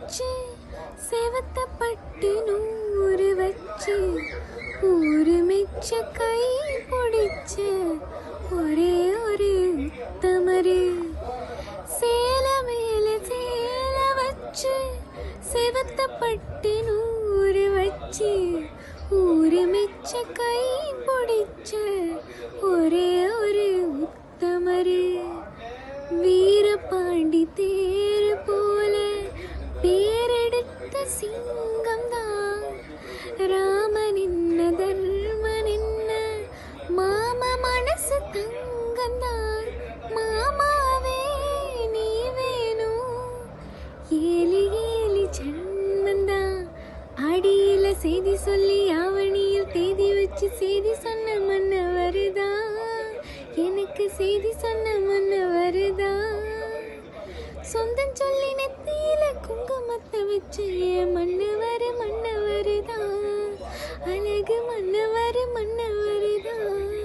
வச்சு செவத்த பட்டு நூறு வச்சு ஊரு மெச்ச கை பிடிச்ச ஒரே ஒரு உத்தமரு. சேல மேல சேல வச்சு செவத்த பட்டு நூறு வச்சு ஊரு மெச்ச கை பிடிச்ச ஒரே ஒரு உத்தமரு. வீரபாண்டி தேர் போல பேரெடுத்த சிங்கம் தான் ராமன் என்ன தர்மன் என்ன மாம மனசு தங்கந்தான். மாமாவே நீ வேணும் ஏலி ஏலி ஜன்மந்தான். அடியில செய்தி சொல்லி ஆவணியில் தேதி வச்சு செய்தி சொன்ன மன்ன வருதா, எனக்கு செய்தி சொன்ன மன்ன வருதா. சொந்தம் சொல்லி நெத்தியில குங்குமத்தை வச்சு மன்னவரு மன்னவருதான், அழகு மன்னவரு மன்னவருதான்.